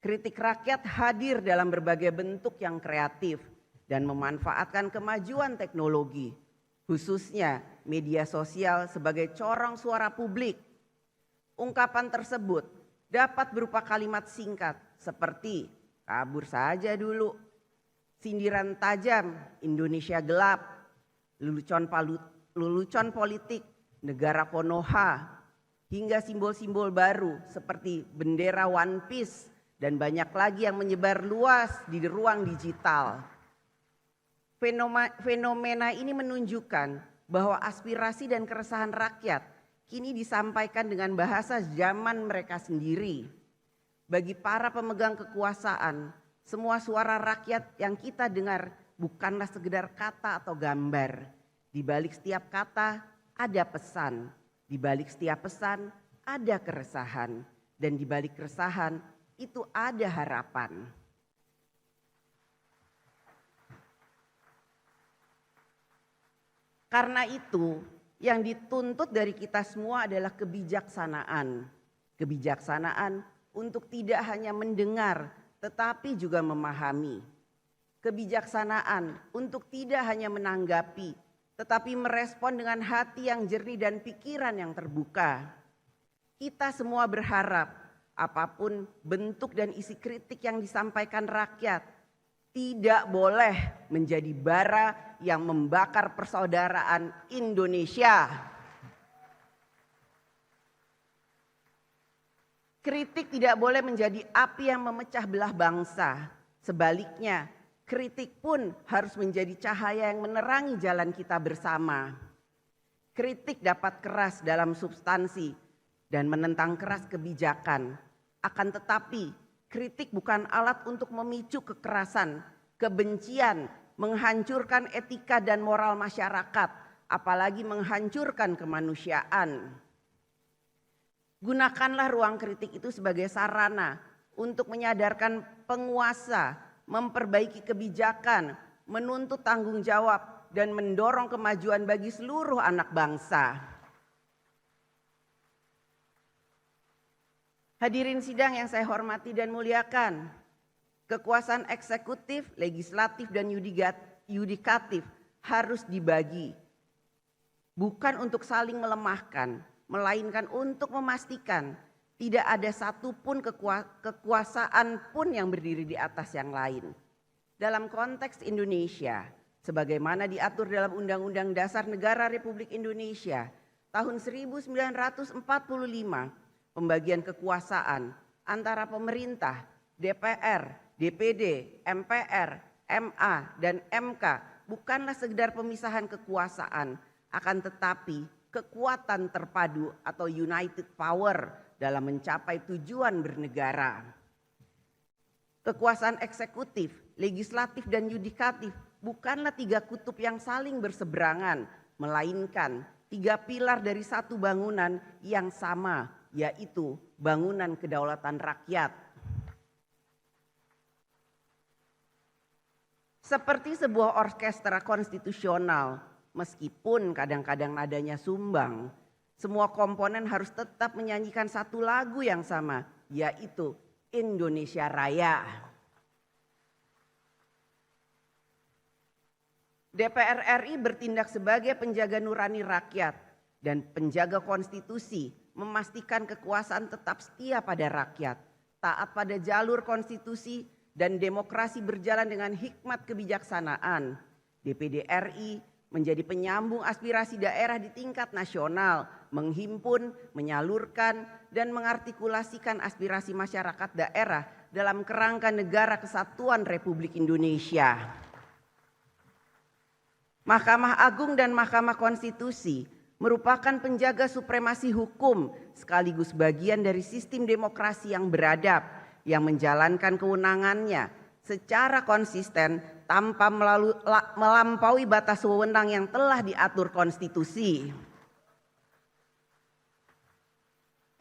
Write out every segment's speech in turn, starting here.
Kritik rakyat hadir dalam berbagai bentuk yang kreatif dan memanfaatkan kemajuan teknologi, khususnya media sosial sebagai corong suara publik. Ungkapan tersebut dapat berupa kalimat singkat seperti kabur saja dulu, sindiran tajam, Indonesia gelap, lelucon politik, negara Konoha, hingga simbol-simbol baru seperti bendera One Piece dan banyak lagi yang menyebar luas di ruang digital. Fenomena ini menunjukkan bahwa aspirasi dan keresahan rakyat kini disampaikan dengan bahasa zaman mereka sendiri. Bagi para pemegang kekuasaan, semua suara rakyat yang kita dengar bukanlah sekedar kata atau gambar. Di balik setiap kata ada pesan, di balik setiap pesan ada keresahan, dan di balik keresahan itu ada harapan. Karena itu, yang dituntut dari kita semua adalah kebijaksanaan. Kebijaksanaan untuk tidak hanya mendengar, tetapi juga memahami. Kebijaksanaan untuk tidak hanya menanggapi, tetapi merespon dengan hati yang jernih dan pikiran yang terbuka. Kita semua berharap apapun bentuk dan isi kritik yang disampaikan rakyat tidak boleh menjadi bara yang membakar persaudaraan Indonesia. Kritik tidak boleh menjadi api yang memecah belah bangsa. Sebaliknya, kritik pun harus menjadi cahaya yang menerangi jalan kita bersama. Kritik dapat keras dalam substansi dan menentang keras kebijakan. Akan tetapi, kritik bukan alat untuk memicu kekerasan, kebencian, menghancurkan etika dan moral masyarakat, apalagi menghancurkan kemanusiaan. Gunakanlah ruang kritik itu sebagai sarana untuk menyadarkan penguasa, memperbaiki kebijakan, menuntut tanggung jawab, dan mendorong kemajuan bagi seluruh anak bangsa. Hadirin sidang yang saya hormati dan muliakan, kekuasaan eksekutif, legislatif, dan yudikatif harus dibagi. Bukan untuk saling melemahkan, melainkan untuk memastikan tidak ada satupun kekuasaan pun yang berdiri di atas yang lain. Dalam konteks Indonesia, sebagaimana diatur dalam Undang-Undang Dasar Negara Republik Indonesia tahun 1945, pembagian kekuasaan antara pemerintah, DPR, DPD, MPR, MA, dan MK bukanlah sekedar pemisahan kekuasaan, akan tetapi kekuatan terpadu atau united power dalam mencapai tujuan bernegara. Kekuasaan eksekutif, legislatif, dan yudikatif bukanlah tiga kutub yang saling berseberangan, melainkan tiga pilar dari satu bangunan yang sama, yaitu bangunan kedaulatan rakyat. Seperti sebuah orkestra konstitusional, meskipun kadang-kadang nadanya sumbang, semua komponen harus tetap menyanyikan satu lagu yang sama, yaitu Indonesia Raya. DPR RI bertindak sebagai penjaga nurani rakyat dan penjaga konstitusi, memastikan kekuasaan tetap setia pada rakyat, taat pada jalur konstitusi, dan demokrasi berjalan dengan hikmat kebijaksanaan. DPD RI menjadi penyambung aspirasi daerah di tingkat nasional, menghimpun, menyalurkan, dan mengartikulasikan aspirasi masyarakat daerah dalam kerangka Negara Kesatuan Republik Indonesia. Mahkamah Agung dan Mahkamah Konstitusi merupakan penjaga supremasi hukum sekaligus bagian dari sistem demokrasi yang beradab yang menjalankan kewenangannya secara konsisten tanpa melampaui batas wewenang yang telah diatur konstitusi.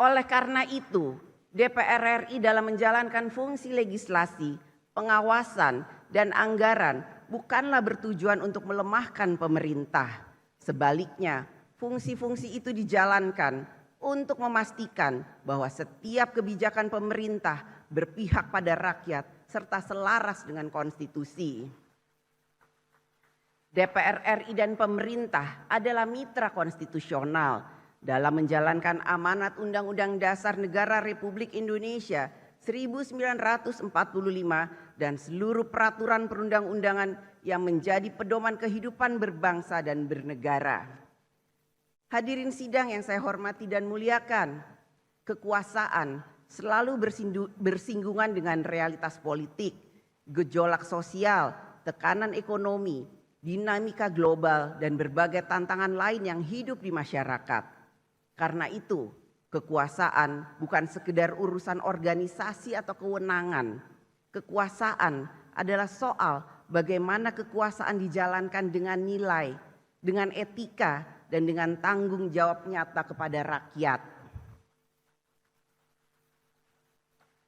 Oleh karena itu, DPR RI dalam menjalankan fungsi legislasi, pengawasan, dan anggaran bukanlah bertujuan untuk melemahkan pemerintah. Sebaliknya, fungsi-fungsi itu dijalankan untuk memastikan bahwa setiap kebijakan pemerintah berpihak pada rakyat, serta selaras dengan konstitusi. DPR RI dan pemerintah adalah mitra konstitusional dalam menjalankan amanat Undang-Undang Dasar Negara Republik Indonesia 1945 dan seluruh peraturan perundang-undangan yang menjadi pedoman kehidupan berbangsa dan bernegara. Hadirin sidang yang saya hormati dan muliakan, kekuasaan selalu bersinggungan dengan realitas politik, gejolak sosial, tekanan ekonomi, dinamika global, dan berbagai tantangan lain yang hidup di masyarakat. Karena itu, kekuasaan bukan sekedar urusan organisasi atau kewenangan. Kekuasaan adalah soal bagaimana kekuasaan dijalankan dengan nilai, dengan etika, dan dengan tanggung jawab nyata kepada rakyat.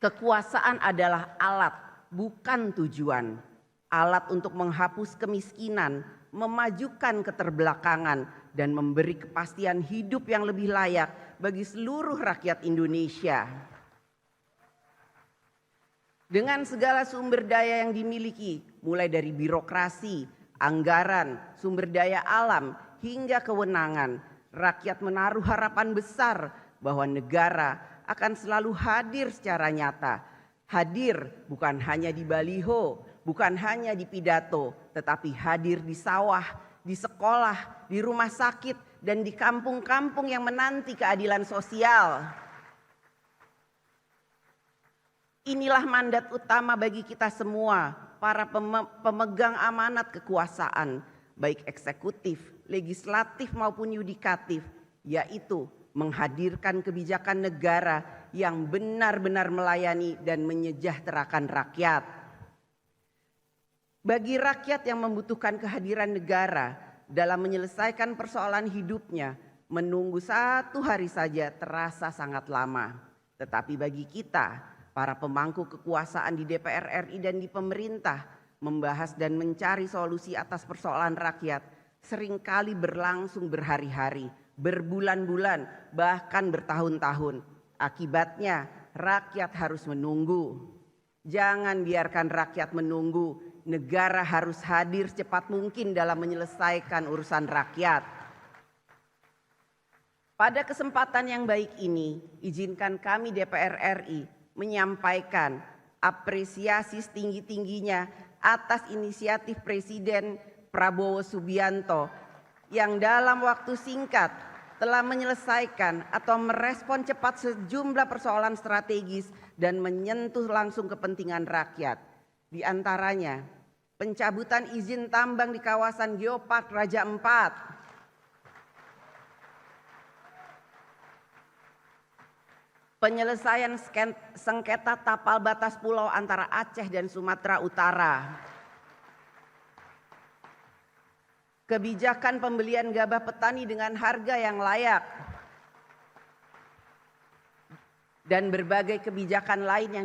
Kekuasaan adalah alat, bukan tujuan. Alat untuk menghapus kemiskinan, memajukan keterbelakangan, dan memberi kepastian hidup yang lebih layak bagi seluruh rakyat Indonesia. Dengan segala sumber daya yang dimiliki, mulai dari birokrasi, anggaran, sumber daya alam, hingga kewenangan, rakyat menaruh harapan besar bahwa negara akan selalu hadir secara nyata. Hadir bukan hanya di baliho, bukan hanya di pidato, tetapi hadir di sawah, di sekolah, di rumah sakit, dan di kampung-kampung yang menanti keadilan sosial. Inilah mandat utama bagi kita semua, para pemegang amanat kekuasaan, baik eksekutif, legislatif maupun yudikatif, yaitu menghadirkan kebijakan negara yang benar-benar melayani dan menyejahterakan rakyat. Bagi rakyat yang membutuhkan kehadiran negara dalam menyelesaikan persoalan hidupnya, menunggu satu hari saja terasa sangat lama. Tetapi bagi kita, para pemangku kekuasaan di DPR RI dan di pemerintah, membahas dan mencari solusi atas persoalan rakyat seringkali berlangsung berhari-hari, berbulan-bulan, bahkan bertahun-tahun. Akibatnya rakyat harus menunggu. Jangan biarkan rakyat menunggu. Negara harus hadir secepat mungkin dalam menyelesaikan urusan rakyat. Pada kesempatan yang baik ini, izinkan kami DPR RI menyampaikan apresiasi setinggi-tingginya atas inisiatif Presiden Prabowo Subianto yang dalam waktu singkat telah menyelesaikan atau merespon cepat sejumlah persoalan strategis dan menyentuh langsung kepentingan rakyat. Di antaranya, pencabutan izin tambang di kawasan Geopark Raja Ampat, penyelesaian sengketa tapal batas pulau antara Aceh dan Sumatera Utara, kebijakan pembelian gabah petani dengan harga yang layak, dan berbagai kebijakan lain yang